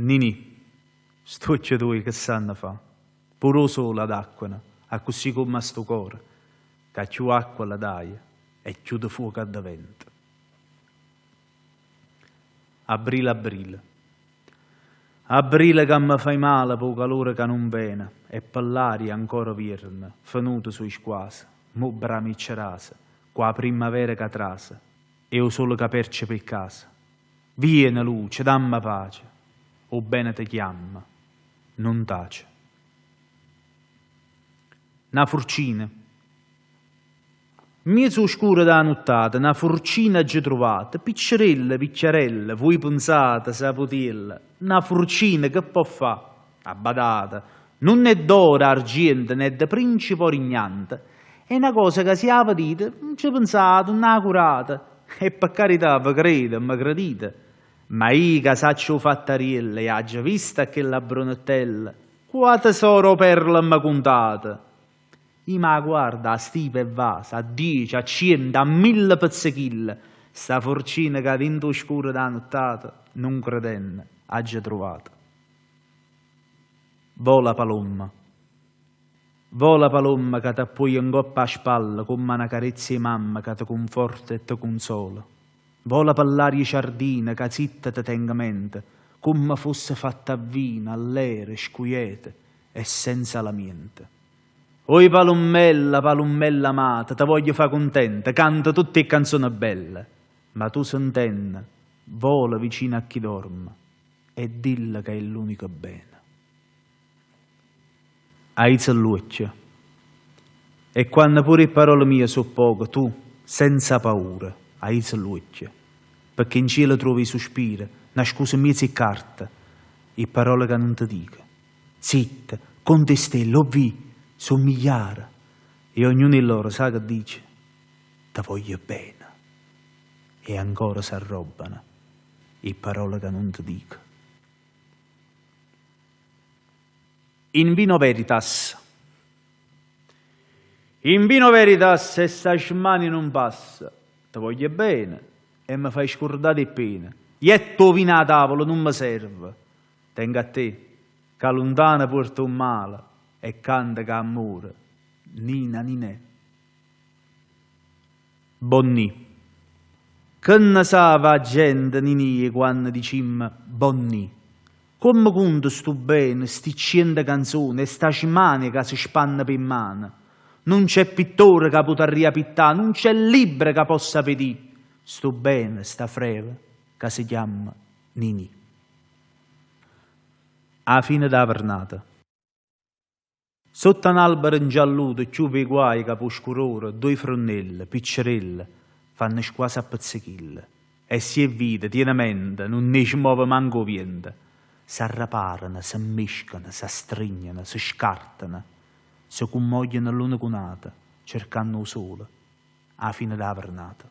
Nini, stuccia tu che sanno fa, pure solo ad acqua, a così come a sto cuore, che più acqua la dai e più di fuoco da vento. Aprile, aprile che mi fai male per il calore che non viene e per l'aria ancora vierne, venuto sui squasi, mo bramicce rasa, qua primavera che trasa, e io solo che perce per casa. Viene luce, dammi pace, o bene ti chiama, non tace. Una furcina. Mezzo oscura da nottata, una furcina già trovata, piccerella, picciarella, voi pensate, sapotella, una furcina che può fa? A badata, non è d'oro, argento, né di principe orignante, è una cosa che si ha patita, non ci pensate, non ha curata, e per carità, vi credo, mi credite, ma io che saccio fattariella, e ha già vista che la brunettella, qua tesoro perla mi contate. I ma guarda, a stipe e vasa, a 10, a 100, a 1000 pezzechill, sta forcina che dentro oscura da nottata, non credenne, ha già trovata. Vola palomma che ti appoggia in coppa a spalla, come una carezza di mamma che ti conforta e ti consola. Vola per l'aria giardina che zitta ti tenga mente, come fosse fatta a vino, all'ere, squiete e senza lamento. Oi palummella, palummella amata, ti voglio fa contenta, canta tutte le canzoni belle, ma tu sentenna, vola vicino a chi dorme e dilla che è l'unico bene. Aizza luccia, e quando pure le parole mie so poche, tu, senza paura, aizza luccia, perché in cielo trovi i sospiri, nascosi in mezzo a carta, e parole che non ti dico. Zitta, conta stelle, ho vi, somigliare, e ognuno di loro sa che dice, ti voglio bene, e ancora si arrobbano, e parole che non ti dico. In vino veritas, e sta mani non passa, ti voglio bene, e mi fai scordare di pena, e tuo vino a tavola non mi serve, tengo a te, che lontana porta un male, e canta che amore, nina ninè. Bonni. Che ne sa la gente nini quando dicim bonni? Come conta sto bene, sti 100 canzoni e sta mani che si spanna per mano? Non c'è pittore che potrà riapittare, non c'è libro che possa pedire. Sto bene, sta freve, che si chiama Nini. A fine da pernata. Sotto un albero ingialluto, ciupi guai, capuscurore, due fronnelle, piccerelle, fanno quasi a pezzechille. E si è vita, tiene mente, non ne ci muove manco vento. S'arraparano, si mescano, si strignano, si scartano, si commogliano l'una con l'altra, cercando il sole, a fine della pernata.